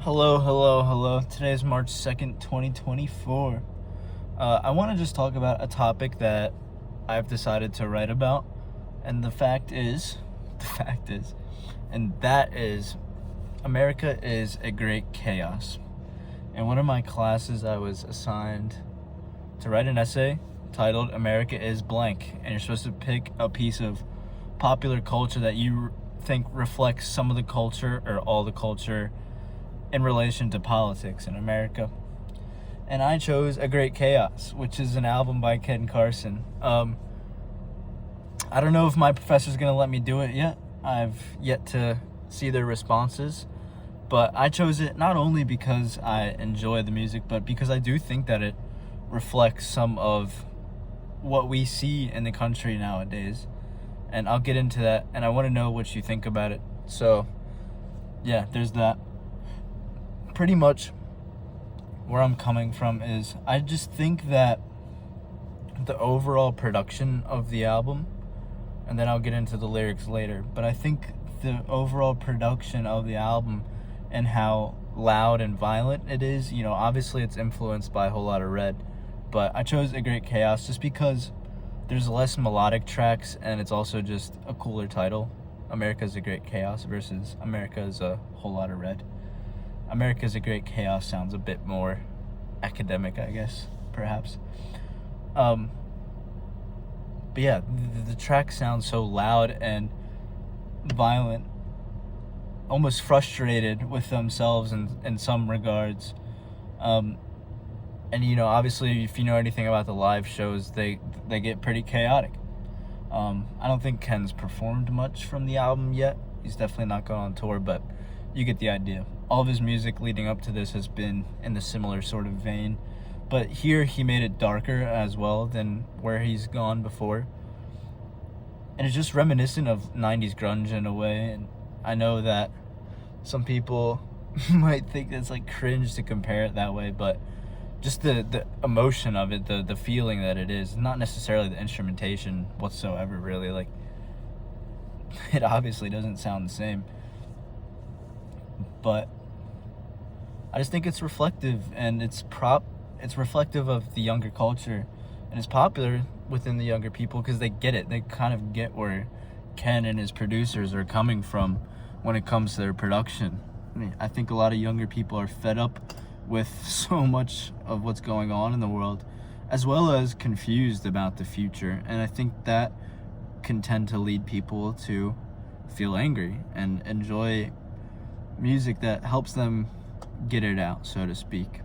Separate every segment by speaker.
Speaker 1: Hello. Today is March 2nd, 2024. I want to just talk about a topic that I've decided to write about. And the fact is, and that is, America is a great chaos. In one of my classes, I was assigned to write an essay titled America is Blank. And you're supposed to pick a piece of popular culture that you think reflects some of the culture or all the culture in relation to politics in America. And I chose A Great Chaos, which is an album by Ken Carson. I don't know if my professor's going to let me do it yet. I've yet to see their responses. But I chose it not only because I enjoy the music, but because I do think that it reflects some of what we see in the country nowadays. And I'll get into that, and I want to know what you think about it. So, yeah, there's that. Pretty much where I'm coming from is I just think that the overall production of the album, and then I'll get into the lyrics later, but I think the overall production of the album and how loud and violent it is, obviously it's influenced by a whole lot of Red, but I chose A Great Chaos just because there's less melodic tracks and it's also just a cooler title. America's a Great Chaos versus America's a whole lot of Red. America's a Great Chaos sounds a bit more academic, I guess, perhaps. But yeah, the track sounds so loud and violent, almost frustrated with themselves in some regards. And obviously, if you know anything about the live shows, they get pretty chaotic. I don't think Ken's performed much from the album yet. He's definitely not going on tour, but you get the idea. All of his music leading up to this has been in the similar sort of vein, but here he made it darker as well than where he's gone before. And it's just reminiscent of 90s grunge in a way, and I know that some people might think that's like cringe to compare it that way, but just the emotion of it, the feeling that it is, not necessarily the instrumentation whatsoever, really. Like, it obviously doesn't sound the same, but I just think it's reflective, and it's reflective of the younger culture, and it's popular within the younger people because they get it. They kind of get where Ken and his producers are coming from when it comes to their production. I think a lot of younger people are fed up with so much of what's going on in the world, as well as confused about the future, and I think that can tend to lead people to feel angry and enjoy music that helps them get it out, so to speak.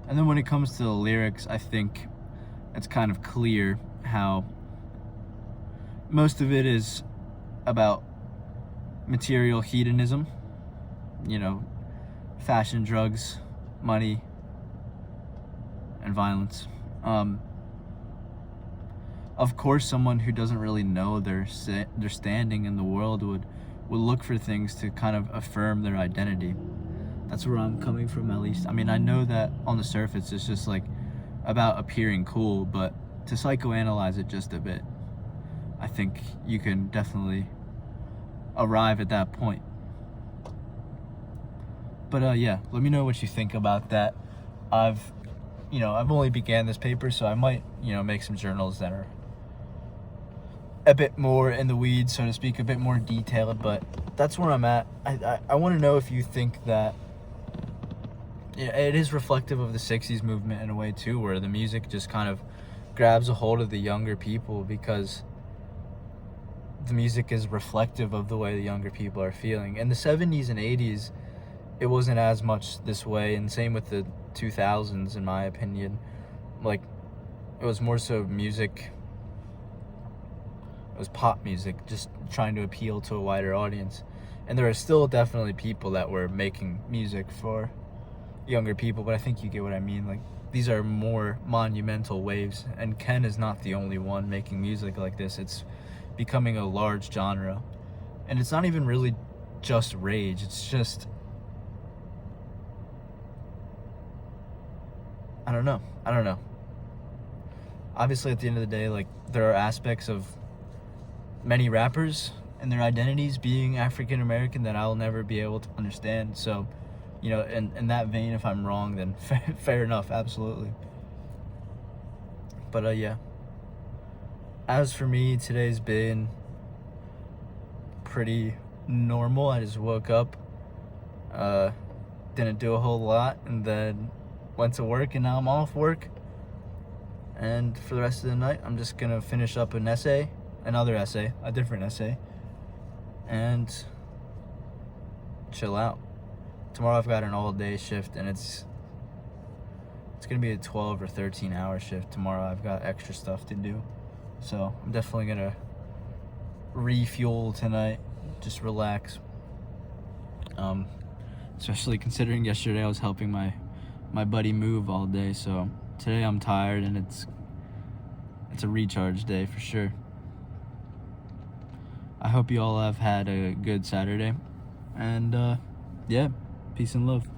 Speaker 1: And then when it comes to the lyrics, I think it's kind of clear how most of it is about material hedonism, fashion, drugs, money, and violence. Of course, someone who doesn't really know their standing in the world would look for things to kind of affirm their identity. That's where I'm coming from, at least. I mean, I know that on the surface it's just like about appearing cool, but to psychoanalyze it just a bit, I think you can definitely arrive at that point. But yeah, let me know what you think about that. I've only began this paper, so I might, make some journals that are a bit more in the weeds, so to speak, a bit more detailed, but that's where I'm at. I want to know if you think that it is reflective of the 60s movement in a way too, where the music just kind of grabs a hold of the younger people because the music is reflective of the way the younger people are feeling. In the 70s and 80s, it wasn't as much this way, and same with the 2000s, in my opinion. Like, it was more so music. It was pop music, just trying to appeal to a wider audience. And there are still definitely people that were making music for younger people, but I think you get what I mean. Like, these are more monumental waves, and Ken is not the only one making music like this. It's becoming a large genre, and it's not even really just rage. It's just, I don't know. Obviously, at the end of the day, like, there are aspects of many rappers and their identities being African American that I'll never be able to understand. So, you know, in that vein, if I'm wrong, then fair enough, absolutely. But yeah, as for me, today's been pretty normal. I just woke up, didn't do a whole lot, and then went to work, and now I'm off work. And for the rest of the night, I'm just gonna finish up an essay, a different essay, and chill out. Tomorrow I've got an all-day shift, and it's gonna be a 12 or 13-hour shift tomorrow. I've got extra stuff to do, so I'm definitely gonna refuel tonight, just relax. Especially considering yesterday I was helping my buddy move all day, so today I'm tired, and it's a recharge day for sure. I hope you all have had a good Saturday, and yeah, peace and love.